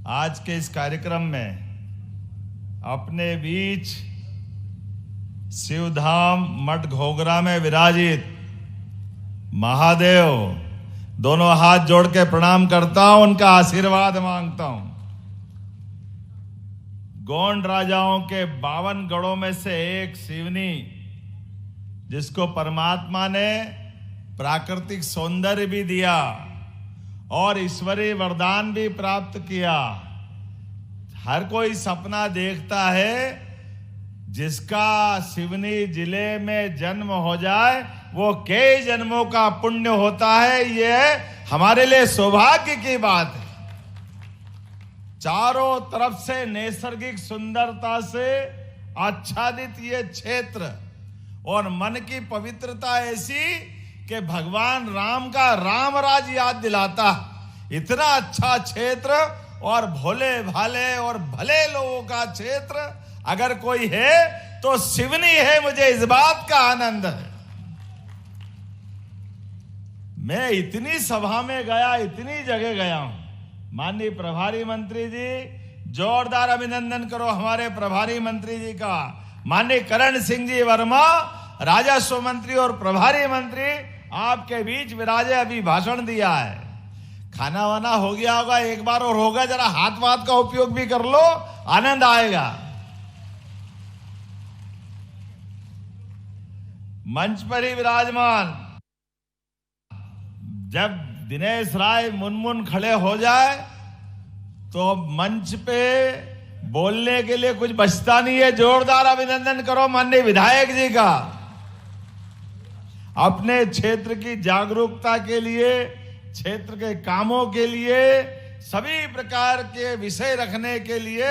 आज के इस कार्यक्रम में अपने बीच शिवधाम मठ घोघरा में विराजित महादेव दोनों हाथ जोड़ के प्रणाम करता हूं, उनका आशीर्वाद मांगता हूं। गोंड राजाओं के 52 गढ़ों में से एक सिवनी, जिसको परमात्मा ने प्राकृतिक सौंदर्य भी दिया और ईश्वरीय वरदान भी प्राप्त किया। हर कोई सपना देखता है जिसका सिवनी जिले में जन्म हो जाए वो कई जन्मों का पुण्य होता है। ये हमारे लिए सौभाग्य की बात है। चारों तरफ से नैसर्गिक सुंदरता से आच्छादित ये क्षेत्र और मन की पवित्रता ऐसी कि भगवान राम का राम राज याद दिलाता। इतना अच्छा क्षेत्र और भोले भाले और भले लोगों का क्षेत्र अगर कोई है तो सिवनी है। मुझे इस बात का आनंद है। मैं इतनी सभा में गया, इतनी जगह गया हूं। माननीय प्रभारी मंत्री जी, जोरदार अभिनंदन करो हमारे प्रभारी मंत्री जी का। माननीय करण सिंह जी वर्मा, राजस्व मंत्री और प्रभारी मंत्री आपके बीच विराजे, अभी भाषण दिया है। खाना वाना हो गया होगा, एक बार और होगा, जरा हाथ वाथ का उपयोग भी कर लो, आनंद आएगा। मंच पर ही विराजमान, जब दिनेश राय मुनमुन खड़े हो जाए तो मंच पे बोलने के लिए कुछ बचता नहीं है। जोरदार अभिनंदन करो माननीय विधायक जी का। अपने क्षेत्र की जागरूकता के लिए, क्षेत्र के कामों के लिए, सभी प्रकार के विषय रखने के लिए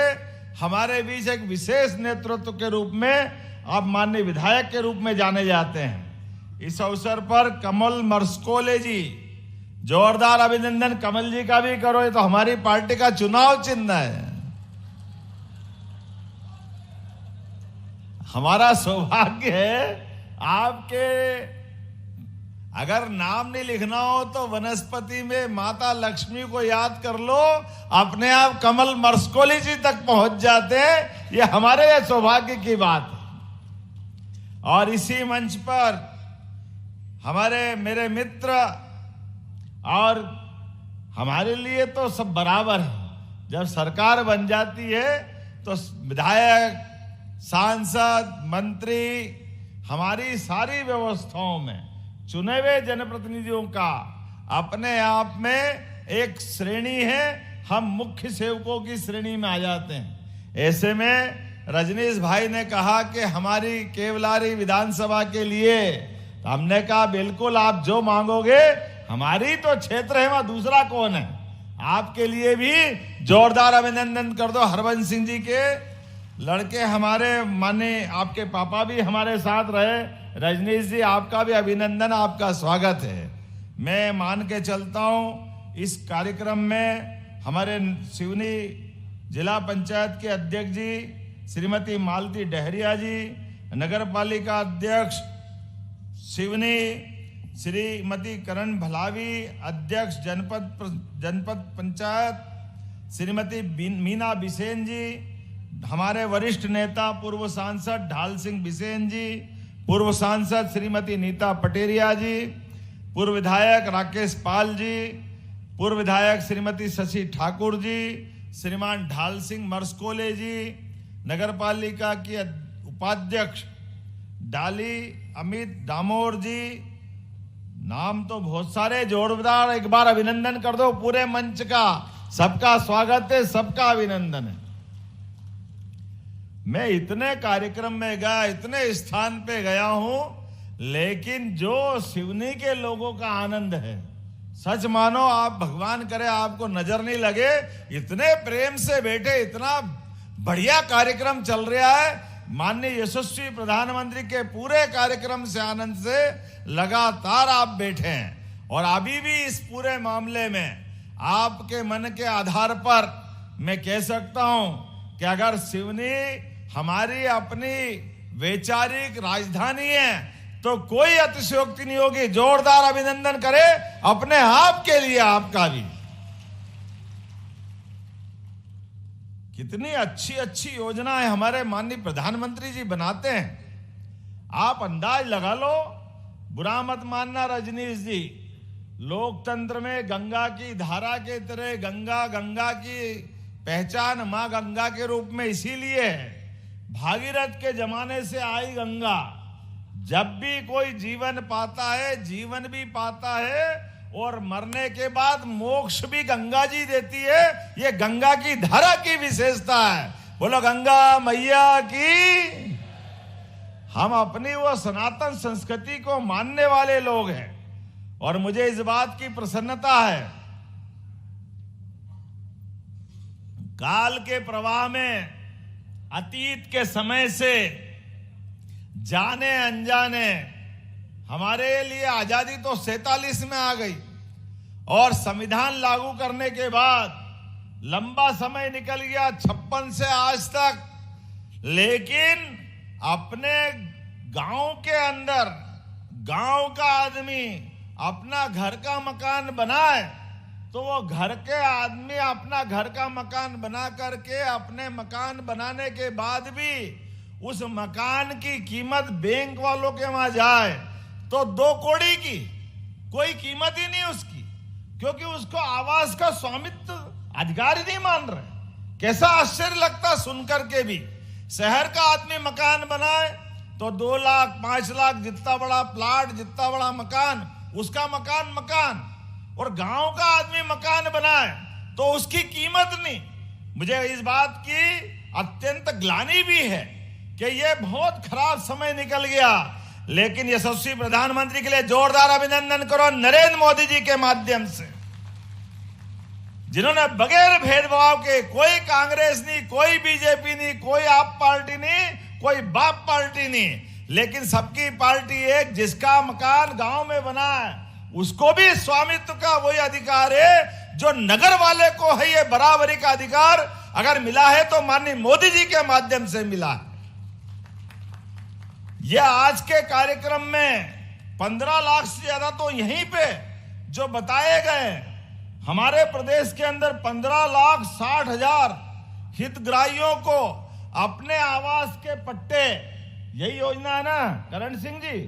हमारे बीच एक विशेष नेतृत्व के रूप में आप माननीय विधायक के रूप में जाने जाते हैं। इस अवसर पर कमल मरस्कोले जी, जोरदार अभिनंदन कमल जी का भी करो। ये तो हमारी पार्टी का चुनाव चिन्ह है। हमारा सौभाग्य है आपके, अगर नाम नहीं लिखना हो तो वनस्पति में माता लक्ष्मी को याद कर लो, अपने आप कमल मरस्कोली जी तक पहुंच जाते हैं। ये हमारे लिए सौभाग्य की बात है। और इसी मंच पर हमारे मेरे मित्र, और हमारे लिए तो सब बराबर है। जब सरकार बन जाती है तो विधायक, सांसद, मंत्री, हमारी सारी व्यवस्थाओं में चुने हुए जनप्रतिनिधियों का अपने आप में एक श्रेणी है। हम मुख्य सेवकों की श्रेणी में आ जाते हैं। ऐसे में रजनीश भाई ने कहा कि हमारी केवलारी विधानसभा के लिए, हमने कहा बिल्कुल आप जो मांगोगे, हमारी तो क्षेत्र है, वहां दूसरा कौन है। आपके लिए भी जोरदार अभिनंदन कर दो। हरबंस सिंह जी के लड़के हमारे, माने आपके पापा भी हमारे साथ रहे। रजनीश जी, आपका भी अभिनंदन, आपका स्वागत है। मैं मान के चलता हूं इस कार्यक्रम में हमारे सिवनी जिला पंचायत के अध्यक्ष जी श्रीमती मालती डहरिया जी, नगर पालिका अध्यक्ष सिवनी श्रीमती करण भलावी, अध्यक्ष जनपद पंचायत श्रीमती मीना बिसेन जी, हमारे वरिष्ठ नेता पूर्व सांसद ढाल सिंह बिसेन जी, पूर्व सांसद श्रीमती नीता पटेरिया जी, पूर्व विधायक राकेश पाल जी, पूर्व विधायक श्रीमती शशि ठाकुर जी, श्रीमान ढाल सिंह मरस्कोले जी, नगर पालिका की उपाध्यक्ष डाली अमित डामोर जी, नाम तो बहुत सारे, जोरदार एक बार अभिनंदन कर दो पूरे मंच का। सबका स्वागत है, सबका अभिनंदन है। मैं इतने कार्यक्रम में गया, इतने स्थान पे गया हूं, लेकिन जो सिवनी के लोगों का आनंद है, सच मानो आप, भगवान करे आपको नजर नहीं लगे, इतने प्रेम से बैठे, इतना बढ़िया कार्यक्रम चल रहा है। माननीय यशस्वी प्रधानमंत्री के पूरे कार्यक्रम से आनंद से लगातार आप बैठे हैं। और अभी भी इस पूरे मामले में आपके मन के आधार पर मैं कह सकता हूं कि अगर सिवनी हमारी अपनी वैचारिक राजधानी है तो कोई अतिशयोक्ति नहीं होगी। जोरदार अभिनंदन करें अपने आप के लिए, आपका भी। कितनी अच्छी अच्छी योजनाएं हमारे माननीय प्रधानमंत्री जी बनाते हैं। आप अंदाज लगा लो, बुरा मत मानना रजनीश जी, लोकतंत्र में गंगा की धारा के तरह गंगा की पहचान मां गंगा के रूप में इसीलिए है। भागीरथ के जमाने से आई गंगा, जब भी कोई जीवन पाता है जीवन भी पाता है और मरने के बाद मोक्ष भी गंगा जी देती है। ये गंगा की धारा की विशेषता है। बोलो गंगा मैया की। हम अपनी वो सनातन संस्कृति को मानने वाले लोग हैं और मुझे इस बात की प्रसन्नता है, काल के प्रवाह में अतीत के समय से जाने अनजाने हमारे लिए आजादी तो 47 में आ गई और संविधान लागू करने के बाद लंबा समय निकल गया 56 से आज तक। लेकिन अपने गांव के अंदर गांव का आदमी अपना घर का मकान बनाए तो वो घर के आदमी अपना घर का मकान बना करके अपने मकान बनाने के बाद भी उस मकान की कीमत बैंक वालों के वहां जाए तो 2 कौड़ी की, कोई कीमत ही नहीं उसकी, क्योंकि उसको आवास का स्वामित्व अधिकार ही नहीं मान रहे। कैसा आश्चर्य लगता सुनकर के भी। शहर का आदमी मकान बनाए तो 2 लाख 5 लाख, जितना बड़ा प्लाट जितना बड़ा मकान उसका मकान, और गांव का आदमी मकान बनाए तो उसकी कीमत नहीं। मुझे इस बात की अत्यंत ग्लानि भी है कि ये बहुत खराब समय निकल गया। लेकिन यशस्वी प्रधानमंत्री के लिए जोरदार अभिनंदन करो नरेंद्र मोदी जी के माध्यम से, जिन्होंने बगैर भेदभाव के, कोई कांग्रेस नहीं, कोई बीजेपी नहीं, कोई आप पार्टी नहीं, कोई बाप पार्टी नहीं, लेकिन सबकी पार्टी एक, जिसका मकान गांव में बना है उसको भी स्वामित्व का वही अधिकार है जो नगर वाले को है। ये बराबरी का अधिकार अगर मिला है तो माननीय मोदी जी के माध्यम से मिला है। यह आज के कार्यक्रम में 15 लाख से ज्यादा तो यहीं पे जो बताए गए, हमारे प्रदेश के अंदर 15,60,000 हितग्राहियों को अपने आवास के पट्टे, यही योजना है ना करण सिंह जी,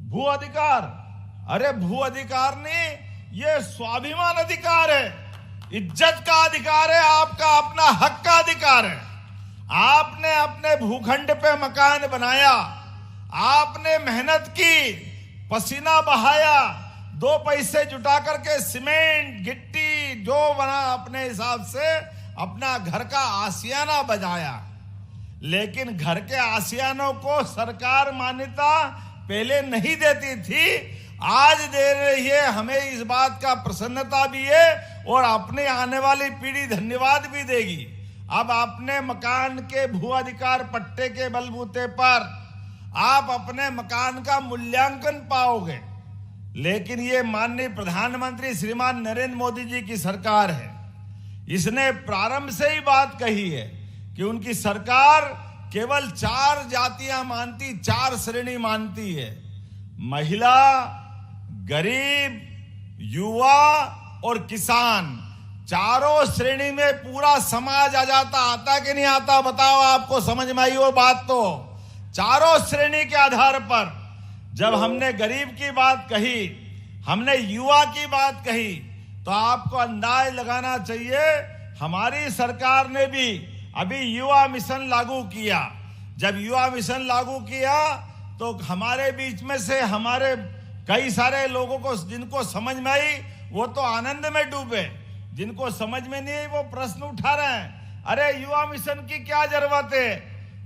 भू अधिकार। अरे भू अधिकार नहीं, ये स्वाभिमान अधिकार है, इज्जत का अधिकार है, आपका अपना हक का अधिकार है। आपने अपने भूखंड पे मकान बनाया, आपने मेहनत की, पसीना बहाया, 2 पैसे जुटा करके सीमेंट गिट्टी जो बना अपने हिसाब से अपना घर का आशियाना बजाया। लेकिन घर के आशियानों को सरकार मान्यता पहले नहीं देती थी, आज दे रही है। हमें इस बात का प्रसन्नता भी है और अपने आने वाली पीढ़ी धन्यवाद भी देगी। अब अपने मकान के भू अधिकार पट्टे के बलबूते पर आप अपने मकान का मूल्यांकन पाओगे। लेकिन ये माननीय प्रधानमंत्री श्रीमान नरेंद्र मोदी जी की सरकार है, इसने प्रारंभ से ही बात कही है कि उनकी सरकार केवल 4 जातियां मानती, 4 श्रेणी मानती है, महिला, गरीब, युवा और किसान। चारों श्रेणी में पूरा समाज आ जाता, आता कि नहीं आता बताओ, आपको समझ में आई वो बात। तो चारों श्रेणी के आधार पर जब हमने गरीब की बात कही, हमने युवा की बात कही, तो आपको अंदाज लगाना चाहिए हमारी सरकार ने भी अभी युवा मिशन लागू किया। जब युवा मिशन लागू किया तो हमारे बीच में से हमारे कई सारे लोगों को, जिनको समझ में आई वो तो आनंद में डूबे, जिनको समझ में नहीं आई वो प्रश्न उठा रहे हैं, अरे युवा मिशन की क्या जरूरत है।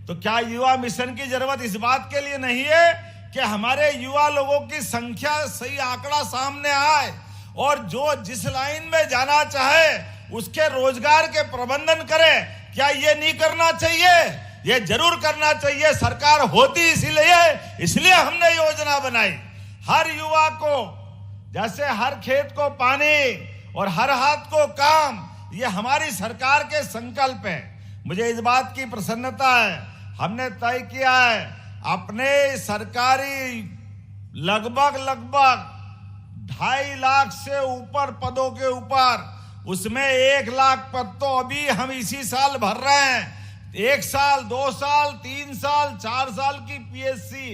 तो क्या युवा मिशन की जरूरत इस बात के लिए नहीं है कि हमारे युवा लोगों की संख्या, सही आंकड़ा सामने आए और जो जिस लाइन में जाना चाहे उसके रोजगार के प्रबंधन करे। क्या ये नहीं करना चाहिए? ये जरूर करना चाहिए। सरकार होती इसलिए हमने योजना बनाई। हर युवा को, जैसे हर खेत को पानी और हर हाथ को काम, ये हमारी सरकार के संकल्प है। मुझे इस बात की प्रसन्नता है, हमने तय किया है अपने सरकारी लगभग 2.5 लाख से ऊपर पदों के ऊपर उसमें 1 लाख पद तो अभी हम इसी साल भर रहे हैं। 1 साल, 2 साल, 3 साल, 4 साल की पीएससी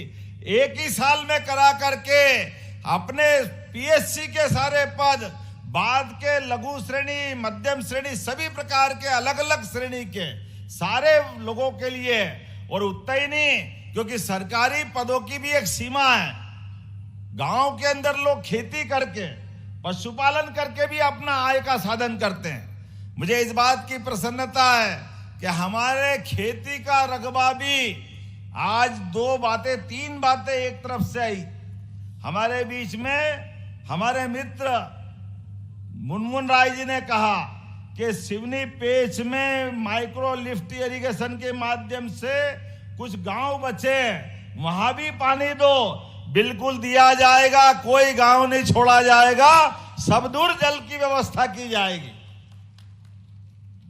एक ही साल में करा करके अपने पीएससी के सारे पद, बाद के लघु श्रेणी, मध्यम श्रेणी, सभी प्रकार के अलग अलग श्रेणी के सारे लोगों के लिए। और उतना ही नहीं, क्योंकि सरकारी पदों की भी एक सीमा है। गांव के अंदर लोग खेती करके, पशुपालन करके भी अपना आय का साधन करते हैं। मुझे इस बात की प्रसन्नता है कि हमारे खेती का रकबा भी आज 2 बातें, 3 बातें एक तरफ से आई। हमारे बीच में हमारे मित्र मुनमुन राय जी ने कहा कि सिवनी पेच में माइक्रो लिफ्ट इरिगेशन के माध्यम से कुछ गांव बचे, वहां भी पानी दो। बिल्कुल दिया जाएगा, कोई गांव नहीं छोड़ा जाएगा, सब दूर जल की व्यवस्था की जाएगी।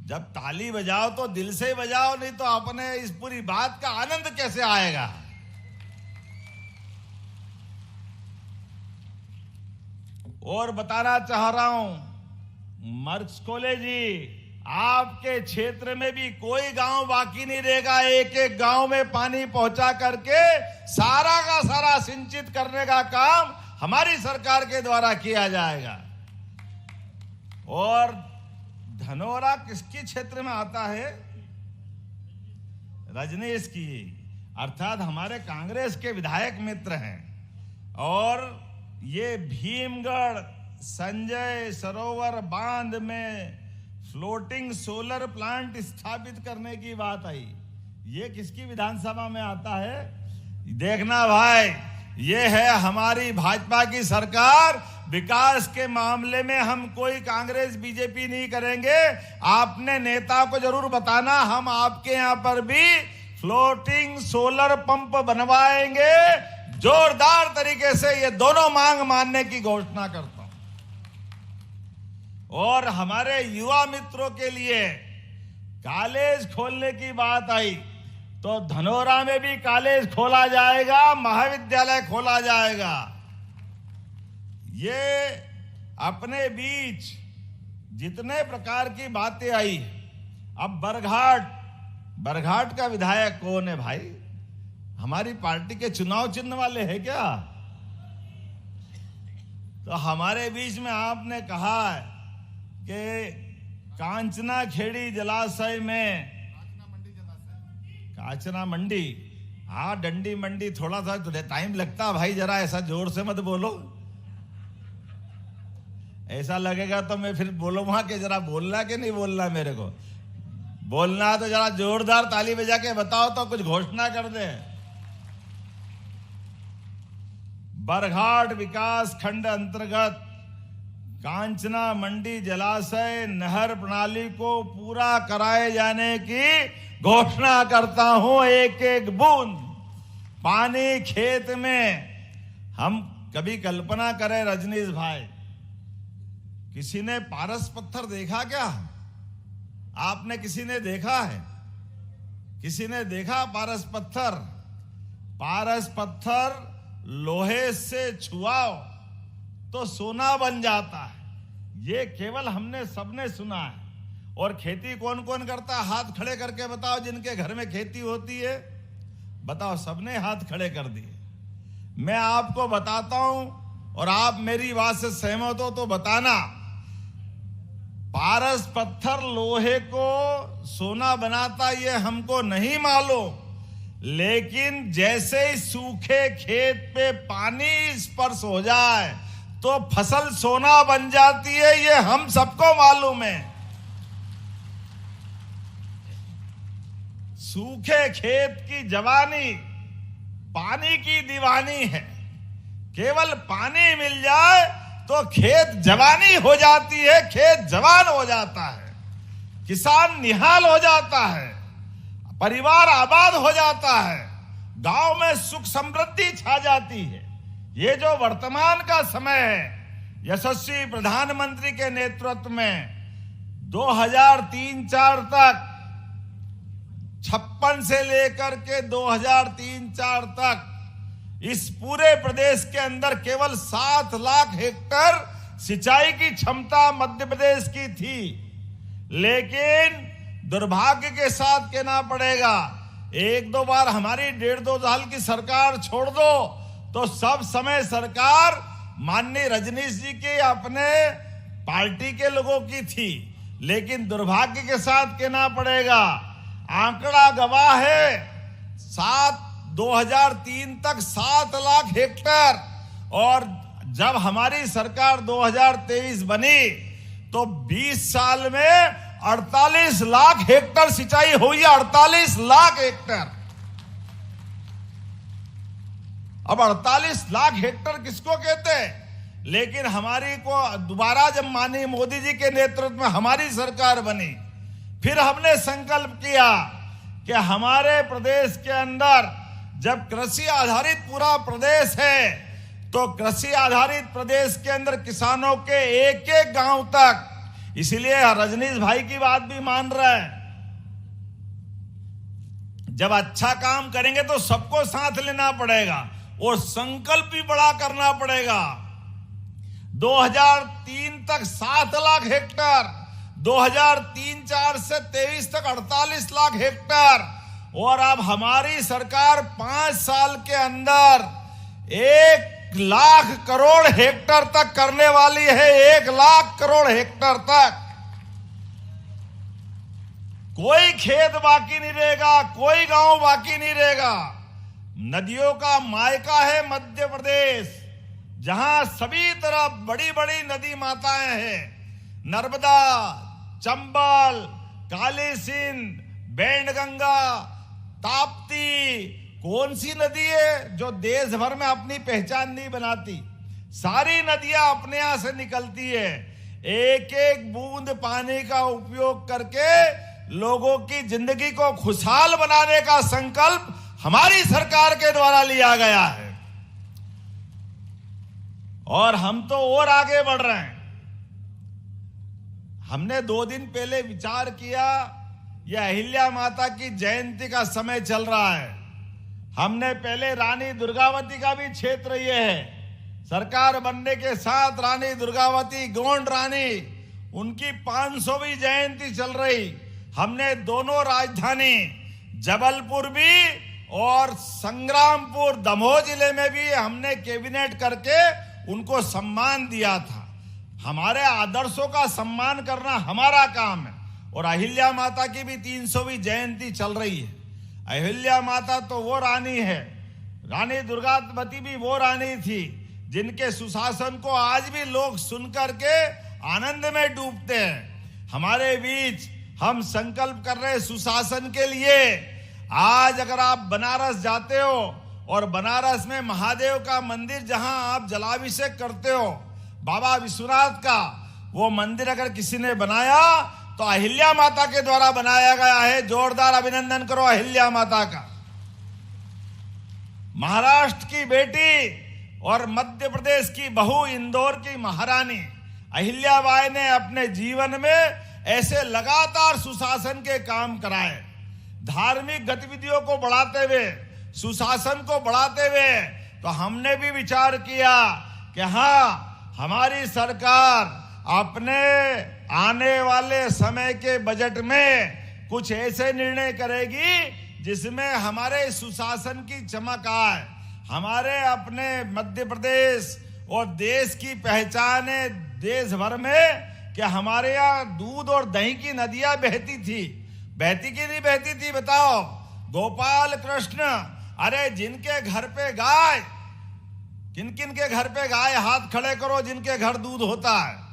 जब ताली बजाओ तो दिल से बजाओ, नहीं तो अपने इस पूरी बात का आनंद कैसे आएगा। और बताना चाह रहा हूं, मर्क्स कॉलेज जी, आपके क्षेत्र में भी कोई गांव बाकी नहीं रहेगा। एक एक गांव में पानी पहुंचा करके सारा का सारा सिंचित करने का काम हमारी सरकार के द्वारा किया जाएगा। और धनोरा किसके क्षेत्र में आता है? रजनीश की, अर्थात हमारे कांग्रेस के विधायक मित्र हैं। और ये भीमगढ़ संजय सरोवर बांध में फ्लोटिंग सोलर प्लांट स्थापित करने की बात आई, ये किसकी विधानसभा में आता है? देखना भाई, ये है हमारी भाजपा की सरकार। विकास के मामले में हम कोई कांग्रेस बीजेपी नहीं करेंगे। आपने नेता को जरूर बताना, हम आपके यहां पर भी फ्लोटिंग सोलर पंप बनवाएंगे। जोरदार तरीके से ये दोनों मांग मानने की घोषणा करता हूं। और हमारे युवा मित्रों के लिए कॉलेज खोलने की बात आई, तो धनोरा में भी कॉलेज खोला जाएगा, महाविद्यालय खोला जाएगा। ये अपने बीच जितने प्रकार की बातें आई। अब बरघाट का विधायक कौन है भाई? हमारी पार्टी के चुनाव चिन्ह वाले हैं क्या? तो हमारे बीच में आपने कहा कि कांचना खेड़ी जलाशय में, कांचना मंडी, हाँ डंडी मंडी, थोड़ा सा टाइम लगता भाई, जरा ऐसा जोर से मत बोलो। ऐसा लगेगा तो मैं फिर बोलूंगा कि जरा बोलना कि नहीं बोलना। मेरे को बोलना तो जरा जोरदार ताली बजा के बताओ, तो कुछ घोषणा कर दे। बरघाट विकास खंड अंतर्गत कांचना मंडी जलाशय नहर प्रणाली को पूरा कराए जाने की घोषणा करता हूं। एक एक बूंद पानी खेत में। हम कभी कल्पना करें रजनीश भाई, किसी ने पारस पत्थर देखा क्या? आपने किसी ने देखा है? किसी ने देखा पारस पत्थर? पारस पत्थर लोहे से छुआओ तो सोना बन जाता है, ये केवल हमने सबने सुना है। और खेती कौन कौन करता है? हाथ खड़े करके बताओ, जिनके घर में खेती होती है बताओ। सबने हाथ खड़े कर दिए। मैं आपको बताता हूं और आप मेरी बात से सहमत हो तो बताना। पारस पत्थर लोहे को सोना बनाता ये हमको नहीं मालूम, लेकिन जैसे ही सूखे खेत पे पानी स्पर्श हो जाए तो फसल सोना बन जाती है, ये हम सबको मालूम है। सूखे खेत की जवानी पानी की दीवानी है। केवल पानी मिल जाए तो खेत जवानी हो जाती है, खेत जवान हो जाता है, किसान निहाल हो जाता है, परिवार आबाद हो जाता है, गांव में सुख समृद्धि छा जाती है। ये जो वर्तमान का समय है, यशस्वी प्रधानमंत्री के नेतृत्व में 2003-4 तक 56 से लेकर के 2003-4 तक इस पूरे प्रदेश के अंदर केवल 7 लाख हेक्टेयर सिंचाई की क्षमता मध्य प्रदेश की थी, लेकिन दुर्भाग्य के साथ कहना पड़ेगा, एक दो बार हमारी 1.5-2 साल की सरकार छोड़ दो तो सब समय सरकार माननीय रजनीश जी के अपने पार्टी के लोगों की थी। लेकिन दुर्भाग्य के साथ कहना पड़ेगा, आंकड़ा गवाह है, 2003 तक 7 लाख हेक्टेयर, और जब हमारी सरकार 2023 बनी तो 20 साल में 48 लाख हेक्टेयर सिंचाई हुई है। 48 लाख हेक्टेयर। अब 48 लाख हेक्टेयर किसको कहते हैं? लेकिन हमारी को दोबारा जब माननीय मोदी जी के नेतृत्व में हमारी सरकार बनी, फिर हमने संकल्प किया कि हमारे प्रदेश के अंदर जब कृषि आधारित पूरा प्रदेश है, तो कृषि आधारित प्रदेश के अंदर किसानों के एक एक गांव तक, इसीलिए रजनीश भाई की बात भी मान रहे हैं, जब अच्छा काम करेंगे तो सबको साथ लेना पड़ेगा और संकल्प भी बड़ा करना पड़ेगा। 2003 तक 7 लाख हेक्टेयर, 2003-4 से 23 तक 48 लाख हेक्टेयर, और अब हमारी सरकार 5 साल के अंदर 1 लाख करोड़ हेक्टेयर तक करने वाली है। 1 लाख करोड़ हेक्टेयर तक। कोई खेत बाकी नहीं रहेगा, कोई गांव बाकी नहीं रहेगा। नदियों का मायका है मध्य प्रदेश, जहां सभी तरफ बड़ी बड़ी नदी माताएं हैं। नर्मदा, चंबल, काली सिंध, बैनगंगा, ताप्ती, कौन सी नदी है जो देश भर में अपनी पहचान नहीं बनाती? सारी नदियां अपने यहां से निकलती है। एक एक बूंद पानी का उपयोग करके लोगों की जिंदगी को खुशहाल बनाने का संकल्प हमारी सरकार के द्वारा लिया गया है, और हम तो और आगे बढ़ रहे हैं। हमने 2 दिन पहले विचार किया, यह अहिल्या माता की जयंती का समय चल रहा है। हमने पहले रानी दुर्गावती का भी क्षेत्र ये है। सरकार बनने के साथ रानी दुर्गावती, गोंड रानी, उनकी 500वीं जयंती चल रही। हमने दोनों राजधानी जबलपुर भी और संग्रामपुर दमोह जिले में भी हमने कैबिनेट करके उनको सम्मान दिया था। हमारे आदर्शों का सम्मान करना हमारा काम है। और अहिल्या माता की भी 300वीं जयंती चल रही है। अहिल्या माता तो वो रानी है, रानी दुर्गावती भी वो रानी थी जिनके सुशासन को आज भी लोग सुनकर के आनंद में डूबते हैं। हमारे बीच हम संकल्प कर रहे सुशासन के लिए। आज अगर आप बनारस जाते हो और बनारस में महादेव का मंदिर जहां आप जलाभिषेक करते हो, बाबा विश्वनाथ का, वो मंदिर अगर किसी ने बनाया तो अहिल्या माता के द्वारा बनाया गया है। जोरदार अभिनंदन करो अहिल्या माता का। महाराष्ट्र की बेटी और मध्य प्रदेश की बहू, इंदौर की महारानी अहिल्याबाई ने अपने जीवन में ऐसे लगातार सुशासन के काम कराए। धार्मिक गतिविधियों को बढ़ाते हुए, सुशासन को बढ़ाते हुए, तो हमने भी विचार किया कि हाँ, हमारी सरकार अपने आने वाले समय के बजट में कुछ ऐसे निर्णय करेगी जिसमें हमारे सुशासन की चमक आए। हमारे अपने मध्य प्रदेश और देश की पहचान है देश भर में कि हमारे यहाँ दूध और दही की नदियां बहती थी। बहती की नहीं बहती थी बताओ? गोपाल कृष्ण, अरे जिनके घर पे गाय, किन किन के घर पे गाय, हाथ खड़े करो जिनके घर दूध होता है।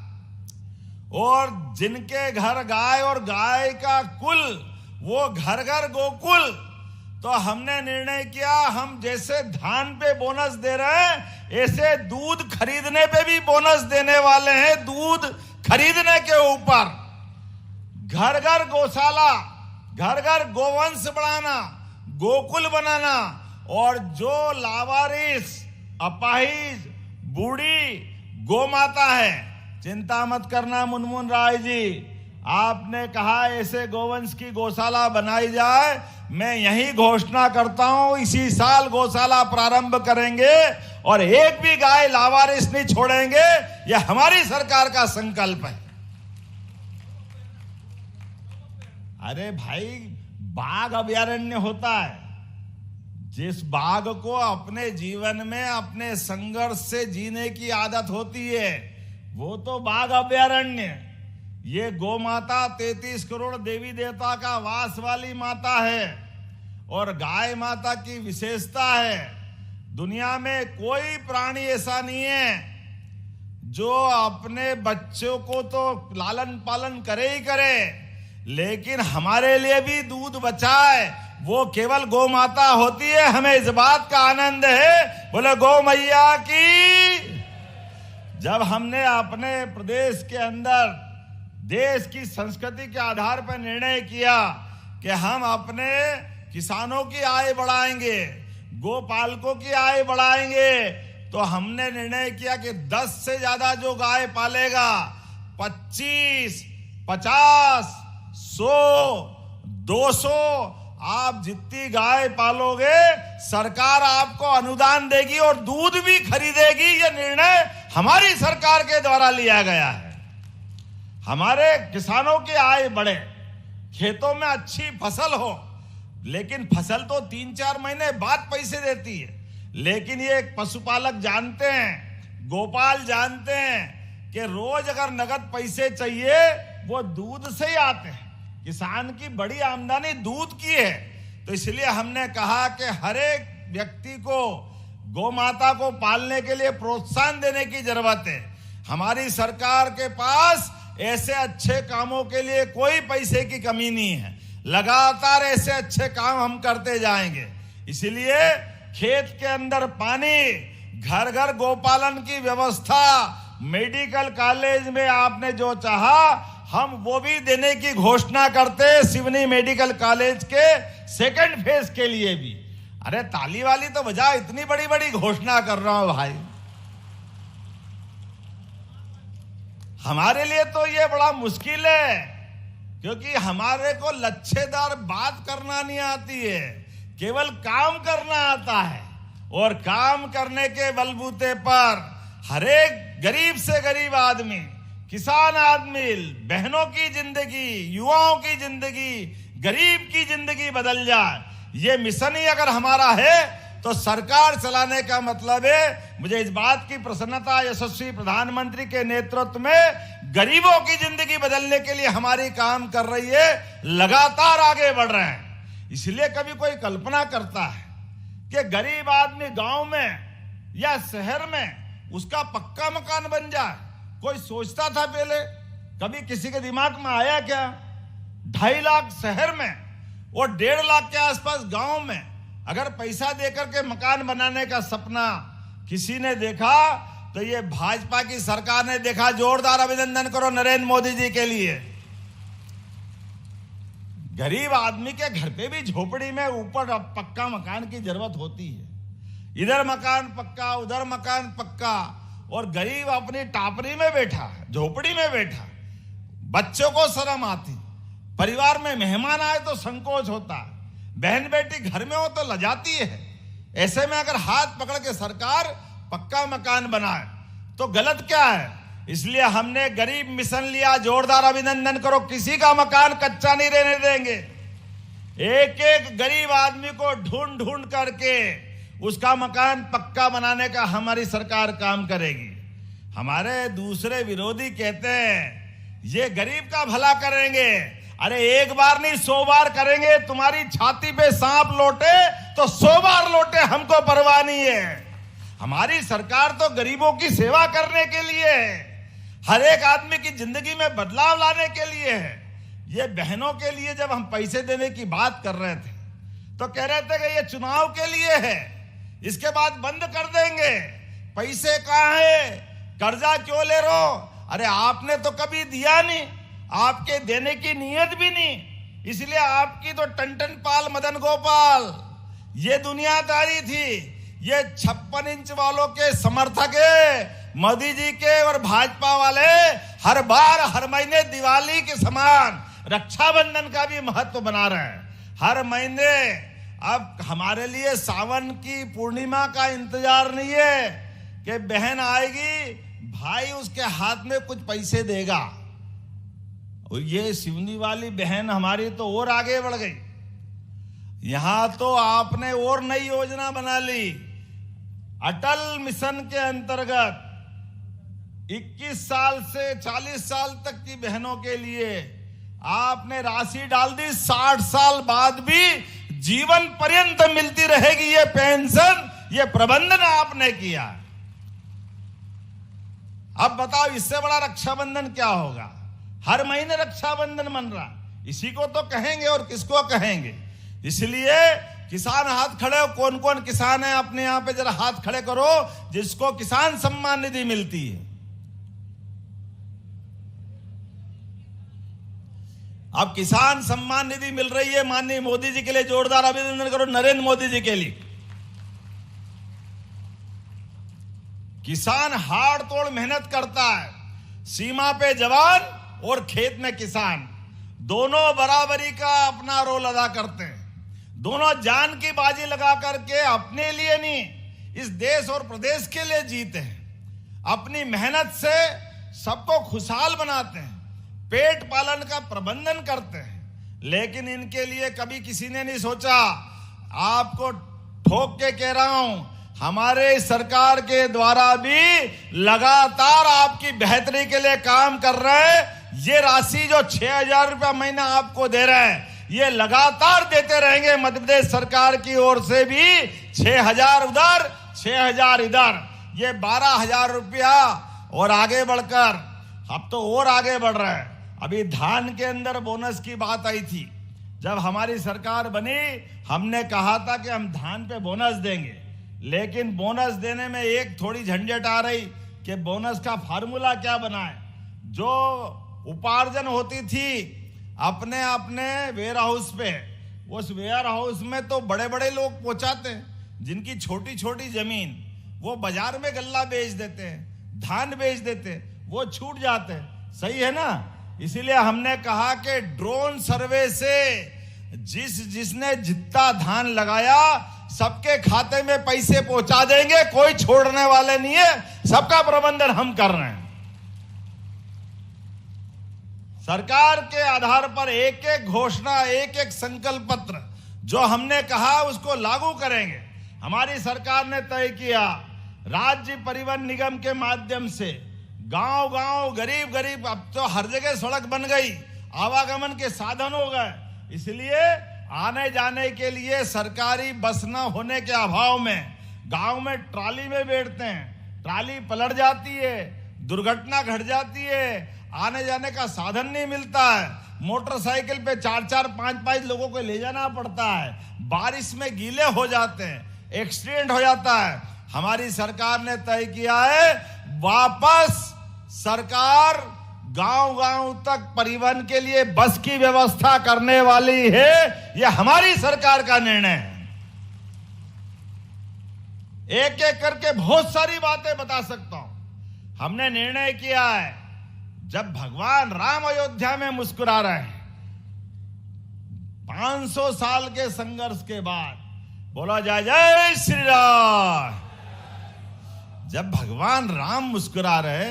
और जिनके घर गाय और गाय का कुल, वो घर घर गोकुल। तो हमने निर्णय किया, हम जैसे धान पे बोनस दे रहे हैं, ऐसे दूध खरीदने पे भी बोनस देने वाले हैं। दूध खरीदने के ऊपर घर घर गौशाला, घर घर गोवंश बढ़ाना, गोकुल बनाना, और जो लावारिस, अपाहिज, बूढ़ी गौ माता है, चिंता मत करना मुनमुन राय जी, आपने कहा ऐसे गोवंश की गौशाला बनाई जाए। मैं यही घोषणा करता हूं, इसी साल गौशाला प्रारंभ करेंगे और एक भी गाय लावारिस नहीं छोड़ेंगे। यह हमारी सरकार का संकल्प है। अरे भाई, बाघ अभयारण्य होता है। जिस बाघ को अपने जीवन में अपने संघर्ष से जीने की आदत होती है, वो तो बाघ अभयारण्य। ये गौ माता 33 करोड़ देवी देवता का वास वाली माता है और गाय माता की विशेषता है। दुनिया में कोई प्राणी ऐसा नहीं है जो अपने बच्चों को तो लालन पालन करे ही करे, लेकिन हमारे लिए भी दूध बचाए, वो केवल गौ माता होती है। हमें इस बात का आनंद है, बोले गौ मैया की। जब हमने अपने प्रदेश के अंदर देश की संस्कृति के आधार पर निर्णय किया कि हम अपने किसानों की आय बढ़ाएंगे, गोपालकों की आय बढ़ाएंगे, तो हमने निर्णय किया कि 10 से ज्यादा जो गाय पालेगा 25, 50, 100, 200 आप जितनी गाय पालोगे सरकार आपको अनुदान देगी और दूध भी खरीदेगी। यह निर्णय हमारी सरकार के द्वारा लिया गया है। हमारे किसानों की आय बढ़े, खेतों में अच्छी फसल हो, लेकिन फसल तो 3-4 महीने बाद पैसे देती है। लेकिन ये पशुपालक जानते हैं, गोपाल जानते हैं कि रोज अगर नगद पैसे चाहिए वो दूध से ही आते हैं। किसान की बड़ी आमदनी दूध की है। तो इसलिए हमने कहा कि हर एक व्यक्ति को गौ माता को पालने के लिए प्रोत्साहन देने की जरूरत है। हमारी सरकार के पास ऐसे अच्छे कामों के लिए कोई पैसे की कमी नहीं है। लगातार ऐसे अच्छे काम हम करते जाएंगे। इसलिए खेत के अंदर पानी, घर घर गोपालन की व्यवस्था, मेडिकल कॉलेज में आपने जो चाहा हम वो भी देने की घोषणा करते। सिवनी मेडिकल कॉलेज के 2nd फेज के लिए भी। अरे ताली वाली तो बजा, इतनी बड़ी बड़ी घोषणा कर रहा हूं भाई। हमारे लिए तो ये बड़ा मुश्किल है, क्योंकि हमारे को लच्छेदार बात करना नहीं आती है, केवल काम करना आता है। और काम करने के बलबूते पर हर एक गरीब से गरीब आदमी, किसान आदमी, बहनों की जिंदगी, युवाओं की जिंदगी, गरीब की जिंदगी बदल जाए, ये मिशन ही अगर हमारा है तो सरकार चलाने का मतलब है। मुझे इस बात की प्रसन्नता, यशस्वी प्रधानमंत्री के नेतृत्व में गरीबों की जिंदगी बदलने के लिए हमारी काम कर रही है, लगातार आगे बढ़ रहे हैं। इसलिए कभी कोई कल्पना करता है कि गरीब आदमी गांव में या शहर में उसका पक्का मकान बन जाए, कोई सोचता था पहले? कभी किसी के दिमाग में आया क्या? 2.5 लाख शहर में और 1.5 लाख के आसपास गांव में अगर पैसा देकर के मकान बनाने का सपना किसी ने देखा तो ये भाजपा की सरकार ने देखा। जोरदार अभिनंदन करो नरेंद्र मोदी जी के लिए। गरीब आदमी के घर पे भी झोपड़ी में ऊपर पक्का मकान की जरूरत होती है। इधर मकान पक्का, उधर मकान पक्का, और गरीब अपनी टापरी में बैठा, झोपड़ी में बैठा। बच्चों को शर्म आती, परिवार में मेहमान आए तो संकोच होता है, बहन बेटी घर में हो तो लजाती है। ऐसे में अगर हाथ पकड़ के सरकार पक्का मकान बनाए तो गलत क्या है? इसलिए हमने गरीब मिशन लिया। जोरदार अभिनंदन करो। किसी का मकान कच्चा नहीं रहने देंगे। एक एक गरीब आदमी को ढूंढ ढूंढ करके उसका मकान पक्का बनाने का हमारी सरकार काम करेगी। हमारे दूसरे विरोधी कहते हैं ये गरीब का भला करेंगे। अरे एक बार नहीं 100 बार करेंगे। तुम्हारी छाती पे सांप लौटे तो 100 बार लौटे, हमको परवाह नहीं है। हमारी सरकार तो गरीबों की सेवा करने के लिए है, हर एक आदमी की जिंदगी में बदलाव लाने के लिए है। ये बहनों के लिए जब हम पैसे देने की बात कर रहे थे तो कह रहे थे कि ये चुनाव के लिए है, इसके बाद बंद कर देंगे। पैसे कहाँ है? कर्जा क्यों ले रहे हो? अरे आपने तो कभी दिया नहीं, आपके देने की नीयत भी नहीं, इसलिए आपकी तो टन पाल मदन गोपाल ये दुनियादारी थी। ये 56 इंच वालों के समर्थक है, मोदी जी के और भाजपा वाले हर बार हर महीने दिवाली के समान रक्षाबंधन का भी महत्व बना रहे हैं। हर महीने अब हमारे लिए सावन की पूर्णिमा का इंतजार नहीं है कि बहन आएगी, भाई उसके हाथ में कुछ पैसे देगा। और ये सिवनी वाली बहन हमारी तो और आगे बढ़ गई। यहां तो आपने और नई योजना बना ली। अटल मिशन के अंतर्गत 21 साल से 40 साल तक की बहनों के लिए आपने राशि डाल दी। 60 साल बाद भी जीवन पर्यंत मिलती रहेगी ये पेंशन। ये प्रबंधन आपने किया। अब बताओ इससे बड़ा रक्षाबंधन क्या होगा। हर महीने रक्षाबंधन मन रहा, इसी को तो कहेंगे और किसको कहेंगे। इसलिए किसान हाथ खड़े हो। कौन कौन किसान है अपने यहां पे जरा हाथ खड़े करो जिसको किसान सम्मान निधि मिलती है। अब किसान सम्मान निधि मिल रही है। माननीय मोदी जी के लिए जोरदार अभिनंदन करो, नरेंद्र मोदी जी के लिए। किसान हाड़ तोड़ मेहनत करता है। सीमा पे जवान और खेत में किसान, दोनों बराबरी का अपना रोल अदा करते हैं। दोनों जान की बाजी लगा करके अपने लिए नहीं, इस देश और प्रदेश के लिए जीते हैं। अपनी मेहनत से सबको खुशहाल बनाते हैं, पेट पालन का प्रबंधन करते हैं। लेकिन इनके लिए कभी किसी ने नहीं सोचा। आपको ठोक के कह रहा हूं, हमारे सरकार के द्वारा भी लगातार आपकी बेहतरी के लिए काम कर रहे हैं। ये राशि जो 6,000 रुपया महीना आपको दे रहे हैं, ये लगातार देते रहेंगे। मध्य प्रदेश सरकार की ओर से भी 6,000 उधर 6,000 इधर, ये 12,000 रुपया और आगे बढ़कर अब तो और आगे बढ़ रहा है। अभी धान के अंदर बोनस की बात आई थी। जब हमारी सरकार बनी हमने कहा था कि हम धान पे बोनस देंगे, लेकिन बोनस देने में एक थोड़ी झंझट आ रही कि बोनस का फार्मूला क्या बनाए। जो उपार्जन होती थी अपने अपने वेयर हाउस पे, उस वेयर हाउस में तो बड़े बड़े लोग पहुंचाते हैं। जिनकी छोटी छोटी जमीन, वो बाजार में गल्ला बेच देते हैं, धान बेच देते हैं, वो छूट जाते हैं। सही है ना। इसीलिए हमने कहा कि ड्रोन सर्वे से जिसने जितना धान लगाया सबके खाते में पैसे पहुंचा देंगे। कोई छोड़ने वाले नहीं है, सबका प्रबंधन हम कर रहे हैं। सरकार के आधार पर एक एक घोषणा, एक एक संकल्प पत्र जो हमने कहा उसको लागू करेंगे। हमारी सरकार ने तय किया राज्य परिवहन निगम के माध्यम से गांव गांव, गरीब गरीब, अब तो हर जगह सड़क बन गई, आवागमन के साधन हो गए। इसलिए आने जाने के लिए सरकारी बस न होने के अभाव में गांव में ट्राली में बैठते हैं, ट्राली पलट जाती है, दुर्घटना घट जाती है, आने जाने का साधन नहीं मिलता है। मोटरसाइकिल पे 4-4, 5-5 लोगों को ले जाना पड़ता है। बारिश में गीले हो जाते हैं, एक्सीडेंट हो जाता है। हमारी सरकार ने तय किया है वापस सरकार गांव-गांव तक परिवहन के लिए बस की व्यवस्था करने वाली है। यह हमारी सरकार का निर्णय है। एक एक करके बहुत सारी बातें बता सकता हूं। हमने निर्णय किया है जब भगवान राम अयोध्या में मुस्कुरा रहे हैं, 500 साल के संघर्ष के बाद, बोला जय जय श्री राम। जब भगवान राम मुस्कुरा रहे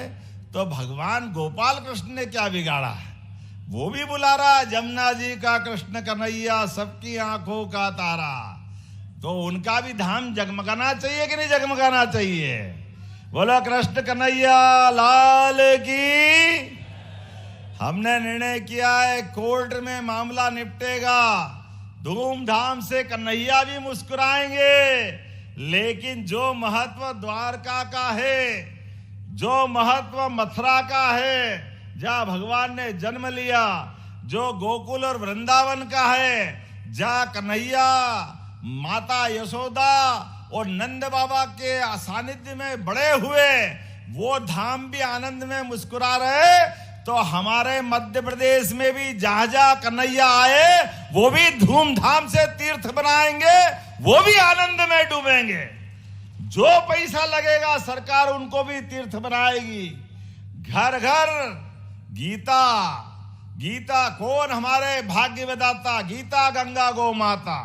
तो भगवान गोपाल कृष्ण ने क्या बिगाड़ा है। वो भी बुला रहा जमुना जी का कृष्ण कन्हैया, सबकी आंखों का तारा। तो उनका भी धाम जगमगाना चाहिए कि नहीं जगमगाना चाहिए। बोलो कृष्ण कन्हैया लाल की। हमने निर्णय किया है कोर्ट में मामला निपटेगा, धूमधाम से कन्हैया भी मुस्कुराएंगे। लेकिन जो महत्व द्वारका का है, जो महत्व मथुरा का है, जहां भगवान ने जन्म लिया, जो गोकुल और वृंदावन का है, जहां कन्हैया, माता यशोदा और नंद बाबा के सानिध्य में बड़े हुए, वो धाम भी आनंद में मुस्कुरा रहे। तो हमारे मध्य प्रदेश में भी जहां जहां कन्हैया आए वो भी धूमधाम से तीर्थ बनाएंगे, वो भी आनंद में डूबेंगे। जो पैसा लगेगा सरकार उनको भी तीर्थ बनाएगी। घर घर गीता, गीता कौन? हमारे भाग्य विधाता गीता गंगा गौ माता।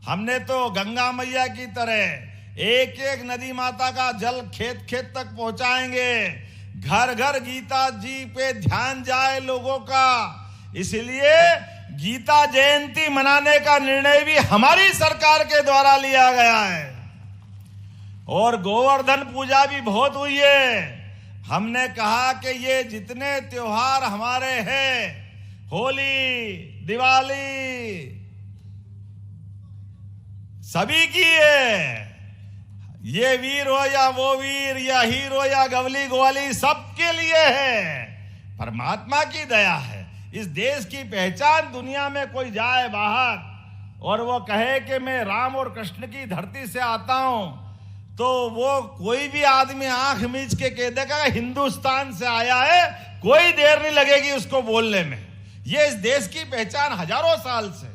हमने तो गंगा मैया की तरह एक एक नदी माता का जल खेत खेत तक पहुंचाएंगे। घर घर गीता जी पे ध्यान जाए लोगों का। इसलिए गीता जयंती मनाने का निर्णय भी हमारी सरकार के द्वारा लिया गया है। और गोवर्धन पूजा भी बहुत हुई है। हमने कहा कि ये जितने त्योहार हमारे हैं, होली, दिवाली, सभी की है। ये वीर हो या वो वीर, या हीरो या गवली ग्वाली, सबके लिए है। परमात्मा की दया है। इस देश की पहचान, दुनिया में कोई जाए बाहर और वो कहे कि मैं राम और कृष्ण की धरती से आता हूं, तो वो कोई भी आदमी आंख मीच के कह देगा हिंदुस्तान से आया है, कोई देर नहीं लगेगी उसको बोलने में। ये इस देश की पहचान हजारों साल से।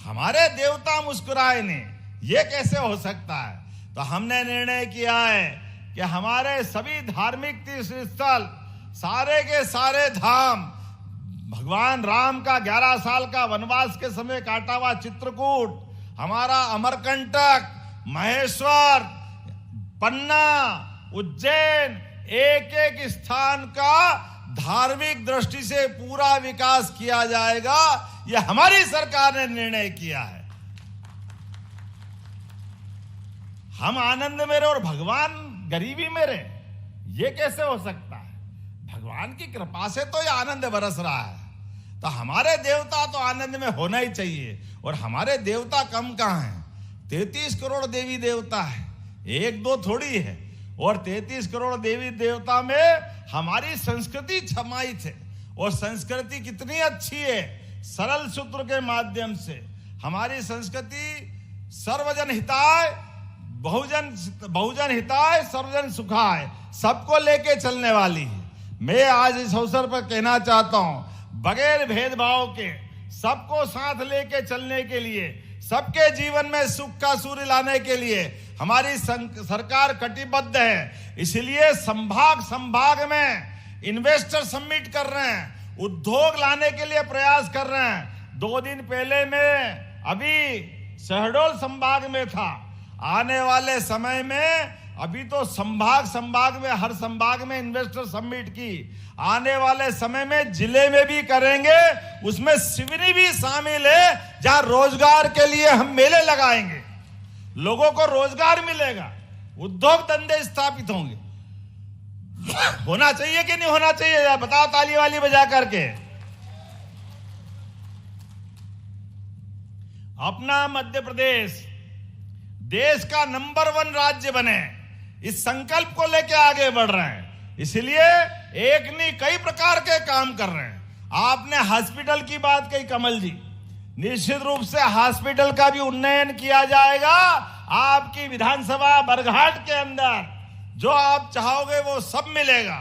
हमारे देवता मुस्कुराए नहीं, ये कैसे हो सकता है? तो हमने निर्णय किया है कि हमारे सभी धार्मिक तीर्थ स्थल, सारे के सारे धाम, भगवान राम का 11 साल का वनवास के समय काटा हुआ चित्रकूट, हमारा अमरकंटक, महेश्वर, पन्ना, उज्जैन, एक एक स्थान का धार्मिक दृष्टि से पूरा विकास किया जाएगा। यह हमारी सरकार ने निर्णय किया है। हम आनंद में रहे और भगवान गरीबी में रहे, ये कैसे हो सकता है? भगवान की कृपा से तो ये आनंद बरस रहा है। तो हमारे देवता तो आनंद में होना ही चाहिए। और हमारे देवता कम कहां हैं? 33 करोड़ देवी देवता है, एक दो थोड़ी है। और 33 करोड़ देवी देवता में हमारी संस्कृति समाहित है। और संस्कृति कितनी अच्छी है, सरल सूत्र के माध्यम से। हमारी संस्कृति सर्वजन हिताय, बहुजन हिताय, सर्वजन सुखाय, सबको लेके चलने वाली है। मैं आज इस अवसर पर कहना चाहता हूं, बगैर भेदभाव के सबको साथ लेके चलने के लिए, सबके जीवन में सुख का सूर्य लाने के लिए हमारी सरकार कटिबद्ध है। इसलिए संभाग में इन्वेस्टर समिट कर रहे हैं, उद्योग लाने के लिए प्रयास कर रहे हैं। 2 दिन पहले मैं अभी शहडोल संभाग में था। आने वाले समय में, अभी तो संभाग में, हर संभाग में इन्वेस्टर समिट की, आने वाले समय में जिले में भी करेंगे। उसमें सिवनी भी शामिल है, जहां रोजगार के लिए हम मेले लगाएंगे, लोगों को रोजगार मिलेगा, उद्योग धंधे स्थापित होंगे। होना चाहिए कि नहीं होना चाहिए? बताओ ताली वाली बजा करके। अपना मध्य प्रदेश देश का नंबर 1 राज्य बने, इस संकल्प को लेकर आगे बढ़ रहे हैं। इसलिए एक नहीं कई प्रकार के काम कर रहे हैं। आपने हॉस्पिटल की बात कही कमल जी, निश्चित रूप से हॉस्पिटल का भी उन्नयन किया जाएगा। आपकी विधानसभा बरघाट के अंदर जो आप चाहोगे वो सब मिलेगा।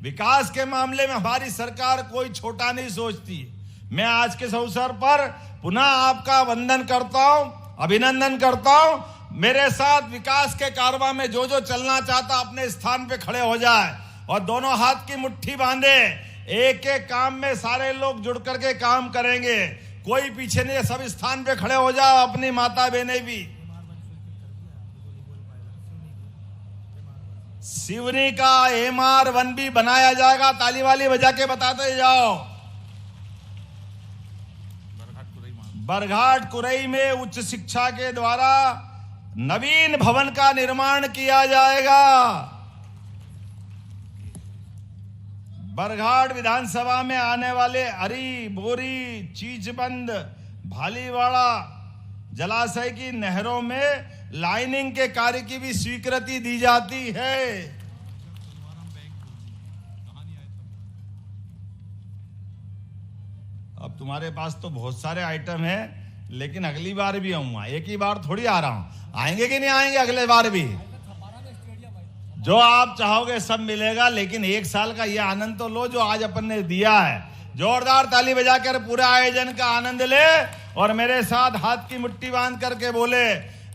विकास के मामले में हमारी सरकार कोई छोटा नहीं सोचती। मैं आज के अवसर पर पुनः आपका वंदन करता हूं, अभिनंदन करता हूं। मेरे साथ विकास के कारवां में जो जो चलना चाहता अपने स्थान पे खड़े हो जाए और दोनों हाथ की मुट्ठी बांधे। एक एक काम में सारे लोग जुड़ करके काम करेंगे, कोई पीछे नहीं, सब स्थान पे खड़े हो जाओ। अपनी माता बहनें भी। सिवनी का MR1 भी बनाया जाएगा, ताली वाली बजा के बताते जाओ। बरघाट कुरई में उच्च शिक्षा के द्वारा नवीन भवन का निर्माण किया जाएगा। बरघाट विधानसभा में आने वाले अरी, बोरी, चीचबंद, भालीवाड़ा जलाशय की नहरों में लाइनिंग के कार्य की भी स्वीकृति दी जाती है। अब तुम्हारे पास तो बहुत सारे आइटम हैं, लेकिन अगली बार भी आऊंगा, एक ही बार थोड़ी आ रहा हूं। आएंगे कि नहीं आएंगे अगले बार भी? जो आप चाहोगे सब मिलेगा, लेकिन 1 साल का ये आनंद तो लो जो आज अपन ने दिया है। जोरदार ताली बजाकर पूरे आयोजन का आनंद ले और मेरे साथ हाथ की मुट्ठी बांध करके बोले,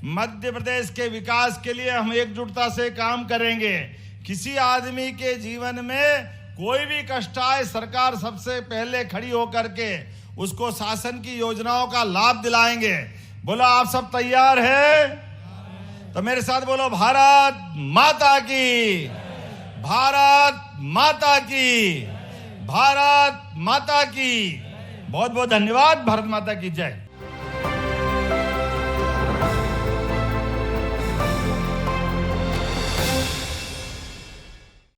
मध्य प्रदेश के विकास के लिए हम एकजुटता से काम करेंगे। किसी आदमी के जीवन में कोई भी कष्ट आए, सरकार सबसे पहले खड़ी होकर के उसको शासन की योजनाओं का लाभ दिलाएंगे। बोलो आप सब तैयार हैं? तो मेरे साथ बोलो, भारत माता की, भारत माता की, भारत माता की। बहुत बहुत धन्यवाद। भारत माता की जय।